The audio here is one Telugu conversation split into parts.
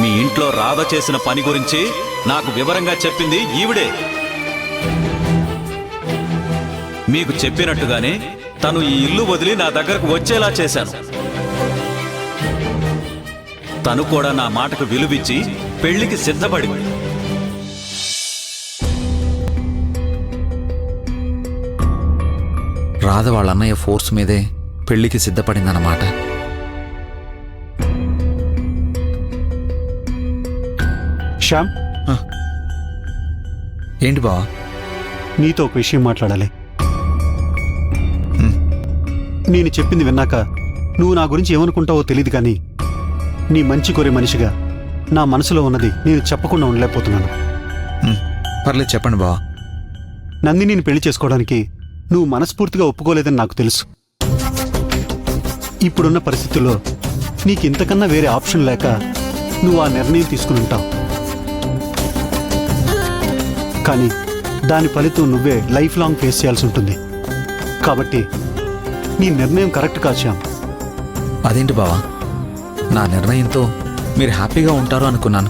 మీ ఇంట్లో రాధ చేసిన పని గురించి నాకు వివరంగా చెప్పింది ఈవిడే. మీకు చెప్పినట్టుగానే తను ఈ ఇల్లు వదిలి నా దగ్గరకు వచ్చేలా చేశాను. తను కూడా నా మాటకు విలువిచ్చి పెళ్లికి సిద్ధపడింది. రాధ వాళ్ళ అన్నయ్య ఫోర్స్ మీదే పెళ్లికి సిద్ధపడిందన్నమాట. శ్యామ్, ఏంటి బావా? నీతో ఒక విషయం మాట్లాడాలి. నేను చెప్పింది విన్నాక నువ్వు నా గురించి ఏమనుకుంటావో తెలియదు, కానీ నీ మంచి కోరే మనిషిగా నా మనసులో ఉన్నది నేను చెప్పకుండా ఉండలేకపోతున్నాను. పర్లేదు, చెప్పండి బావా. నందినిని పెళ్లి చేసుకోవడానికి నువ్వు మనస్ఫూర్తిగా ఒప్పుకోలేదని నాకు తెలుసు. ఇప్పుడున్న పరిస్థితుల్లో నీకు ఇంతకన్నా వేరే ఆప్షన్ లేక నువ్వు ఆ నిర్ణయం తీసుకుని ఉంటావు. కానీ దాని ఫలితం నువ్వే లైఫ్ లాంగ్ ఫేస్ చేయాల్సి ఉంటుంది. కాబట్టి నీ నిర్ణయం కరెక్ట్ కాదు శ్యామ్. అదేంటి బావా, నా నిర్ణయంతో మీరు హ్యాపీగా ఉంటారు అనుకున్నాను.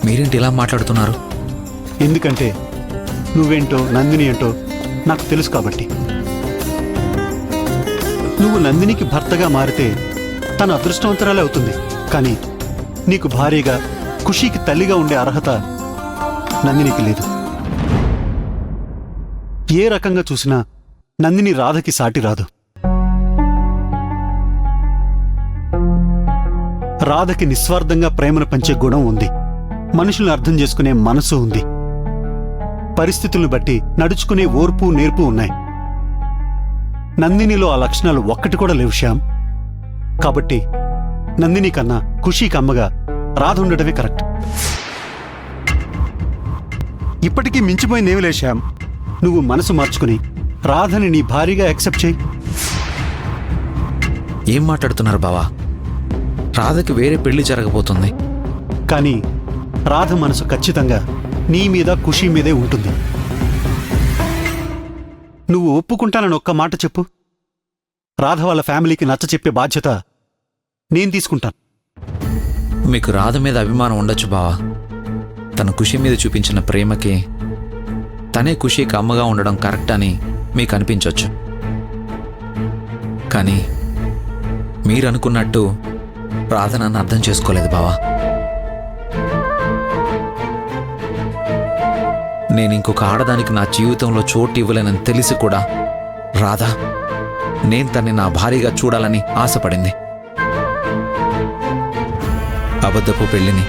మీరేంటి ఇలా మాట్లాడుతున్నారు? ఎందుకంటే నువ్వేంటో నందిని ఏంటో నాకు తెలుసు కాబట్టి. నువ్వు నందినికి భర్తగా మారితే తన అదృష్టవంతరాలే అవుతుంది, కానీ నీకు భార్యగా ఖుషీకి తల్లిగా ఉండే అర్హత నందినికి లేదు. ఏ రకంగా చూసినా నందిని రాధకి సాటి రాదు. రాధకి నిస్వార్థంగా ప్రేమను పంచే గుణం ఉంది, మనుషులను అర్థం చేసుకునే మనసు ఉంది, పరిస్థితులను బట్టి నడుచుకునే ఓర్పు నేర్పు ఉన్నాయి. నందినిలో ఆ లక్షణాలు ఒక్కటి కూడా లేవు శ్యామ్. కాబట్టి నందిని కన్నా ఖుషీకి అమ్మగా రాధ ఉండటమే కరెక్ట్. ఇప్పటికీ మించిపోయిందేమి లేదు శ్యామ్. నువ్వు మనసు మార్చుకుని రాధని నీ భార్యగా యాక్సెప్ట్ చేయి. ఏం మాట్లాడుతున్నారు బావా? రాధకి వేరే పెళ్లి జరగబోతుంది. కానీ రాధ మనసు ఖచ్చితంగా నీ మీద ఖుషీ మీదే ఉంటుంది. నువ్వు ఒప్పుకుంటానని ఒక్క మాట చెప్పు. రాధ వాళ్ళ ఫ్యామిలీకి నచ్చ చెప్పే బాధ్యత నేను తీసుకుంటాను. మీకు రాధ మీద అభిమానం ఉండొచ్చు బావా. తన ఖుషి మీద చూపించిన ప్రేమకి తనే ఖుషీకి అమ్మగా ఉండడం కరెక్ట్ అని మీకు అనిపించవచ్చు. కానీ మీరు అనుకున్నట్టు రాధ నన్ను అర్థం చేసుకోలేదు బావా. నేను ఇంకొక ఆడదానికి నా జీవితంలో చోటు ఇవ్వలేనని తెలిసి కూడా రాధ నేను తన్ని నా భార్యగా చూడాలని ఆశపడింది. అబద్ధపు పెళ్లిని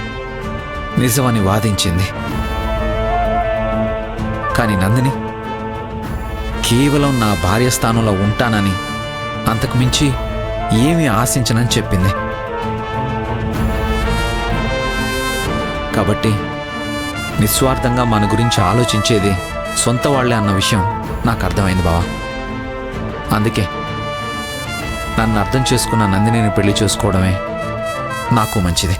నిజమని వాదించింది. కానీ నందిని కేవలం నా భార్య స్థానంలో ఉంటానని, అంతకు మించి ఏమీ ఆశించనని చెప్పింది. కాబట్టి నిస్వార్థంగా మన గురించి ఆలోచించేది సొంత వాళ్లే అన్న విషయం నాకు అర్థమైంది బావా. అందుకే నన్ను అర్థం చేసుకున్న నందినిని పెళ్లి చేసుకోవడమే నాకు మంచిది.